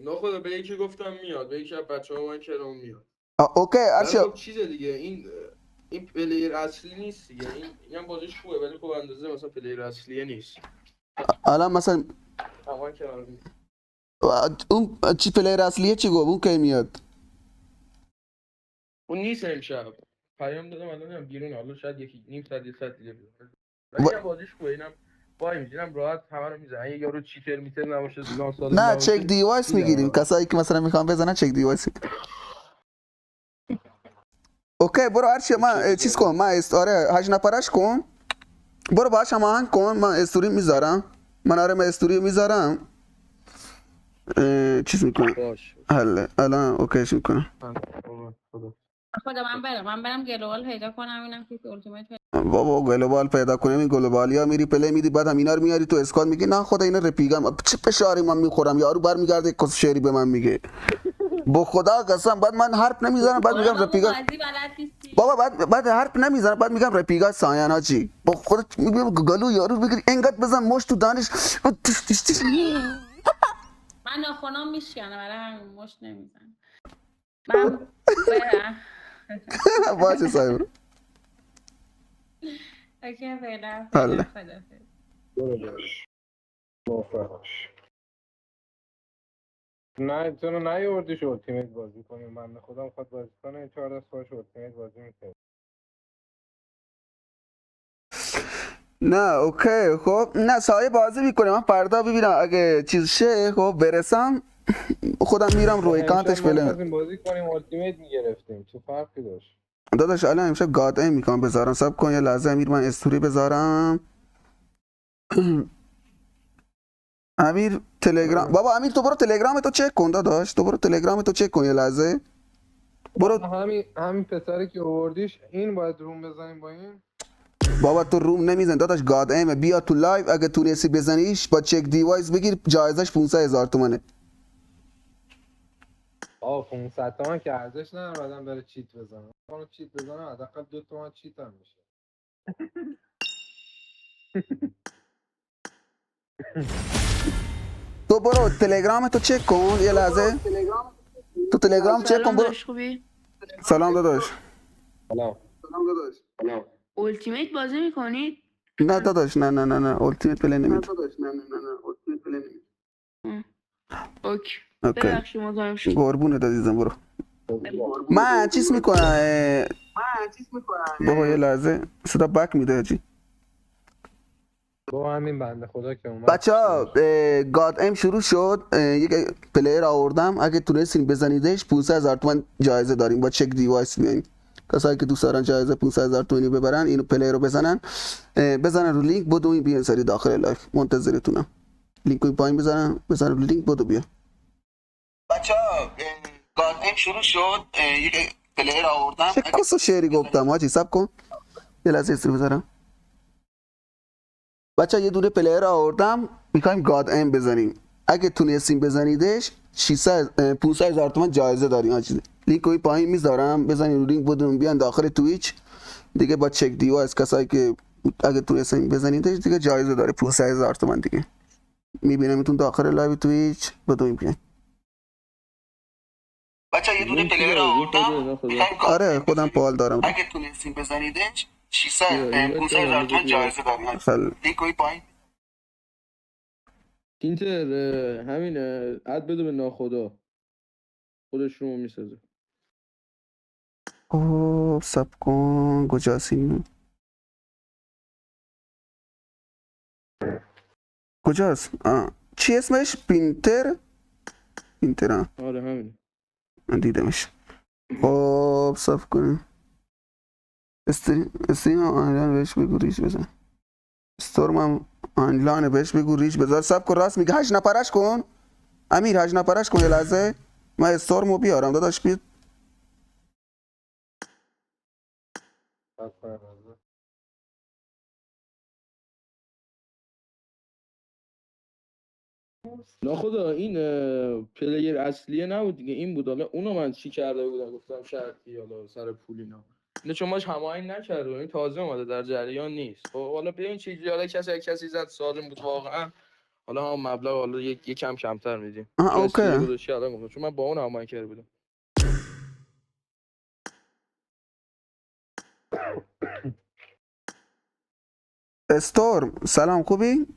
ناخدا به یکی گفتم میاد، به یکی از بچه‌ها من کرام میاد. اوکی ولی ارشیا. خب چیزه دیگه، این پلیر اصلی نیست دیگه. اینم بازیش خوبه ولی خب اندازه مثلا پلیر اصلیه نیست. الان مثلا تمام کرام اون چی پلیر اصلیه چی گفت اون کی میاد؟ اون نیست امشب. پیام دادم الان بیرون، حالا شاید یکی نیم ساعت یه ساعت دیگه بیاد. ولی اینم بازیش خوبه. اینم وای میشینم راحت همه رو میزنه. اگه یارو چیتر میتر نباشه، ناسالم نه چک نباشه، دیوایس میگیریم، میزنه. کسایی که مثلا میخوان بزنن چک دیوایس میگیریم. اوکی برو ارشیا من چیز کن، من آره 8 نفرش کن، برو باهاش هماهنگ کن، من استوری میذارم. من آره من استوری میذارم، چیز میکنم. باش حله الان اوکیش میکنم. خدا. خدا من برم گلوبال پیدا کنم اینم که التیمیت بابا گلوبال پیدا کنیم، این گلوبالیا میری پلی میدی بعد هم اینا رو میاری تو اسکواد میگی نه خدا اینا رفیقم، چه فشاری من میخورم، یارو برمیگرده کس شعری به من میگه. با خدا قسم بعد من حرف نمیزنم، بعد میگم رفیقا بازی بلد نیستی. بابا بعد حرف نمیزنم، بعد میگم رفیقا ساینا چی با خدا میگم گلو یارو بگیر انقدر بزن مش تو دانش. من ناخونام میشکنه برای همین مش نمیزنم. من برم. باشه سایبر. اوکی فعلا حله. خدافظ. موفق باش. نه تو رو نیاوردیش التیمیت بازی کنیم، من خودم میخواد بازی کنه 4 دست باش التیمیت بازی میکنه. نه اوکی خب نه سایه بازی میکنه، من فردا ببینم اگه چیز شه خب برسم خودم میرم روی کانتش ما فعلا. می‌خواستیم بازی کنیم التیمیت میگرفتیم، چه فرقی داشت؟ داداش الان امشب گاد ای میکنم بذارم، سب کن یه لحظه امیر من استوری بذارم. امیر تلگرام بابا امیر تو برو تلگرام تو چک کن داداش، تو برو تلگرام تو چک کن یه لحظه برو. همین پسری که آوردیش این باید روم بزنیم با این. بابا تو روم نمیزن داداش، گاد ایمه بیا تو لایو اگه تونستی بزنیش با چک دیوایس بگیر، جایزش 500,000 تومنه. 500 تومن که ارزش نداره بعدم بره چیت بزنه. اون چیت بزنه حداقل 2 تومن چیت هم میشه. تو برو تلگرام تو چک کن یه لحظه، تو تلگرام چک کن سلام برو. داشت خوبی؟ سلام داداش. سلام. التیمیت بازی میکنید؟ نه داداش نه التیمیت پلی نمیده. اوکی اوکی ببخشید مزاحم شد. قربونت عزیزم برو. من چیز میکنم بابا یه لحظه صدا بک میده چی. با همین بنده خدا که اومد بچه ها گاد ایم شروع شد، یک پلیر آوردم اگه تونستین بزنیدش 500,000 تومان جایزه داریم با چک دیوایس بیاین. کسایی که دوست دارن جایزه 500,000 تومانی ببرن اینو پلیر رو بزنن رو لینک بدو این بیان سری داخل لایف منتظرتونم. لینک رو پایین بزن رو لینک بدو بیا. بچه ها گاد ایم شروع شد، یک پلیر آوردم چه کس شعری گفتم حاجی سب کن یه لحظه استری بذارم. بچه یه دونه پلیر آوردم میخوایم گاد ایم بزنیم، اگه تونستیم بزنیدش 500,000 تومان جایزه داریم. آجی لینک رو پایین میذارم بزنید رو لینک بدون بیان داخل تویچ دیگه با چک دیوایس. کسایی که اگه تونستیم بزنیدش دیگه جایزه داره 500,000 تومان دیگه. میبینمتون داخل لایو تویچ بدون بیان. بچه یه دونه پلیر آوردم آره خودم پال دارم، اگه تونستیم بزنیدش 500,000 تومان جایزه داریم. لینک رو پایین تینتر همین اد بده به ناخدا، خودش رو میسازه. اوه سب کن کجاست کجاست چی اسمش پینتر آره همین. من دیدمش. خب سب کن استریم آنلاین بهش بگو ریش بزن، استورم هم آنلاین بهش بگو ریش بزن. سب کن راست میگه 8 نفرش کن امیر، 8 نفرش کن یه لحظه من استورمو بیارم داداش بیاد. ناخدا این پلیر اصلیه نبود دیگه، این بود. حالا اونو من چی کرده بودم گفتم شرطی حالا سر پول اینا اینو چون ماش هماهنگ نکرده، این تازه اومده در جریان نیست. خب حالا ببین چه جوری کسی زد سالم بود واقعا. حالا هم مبلغ حالا یک کم کمتر میدیم. آها چون استوری اوکی. گذاشتی الان گفتم، چون من با اون هماهنگ کرده بودم. استورم سلام خوبی؟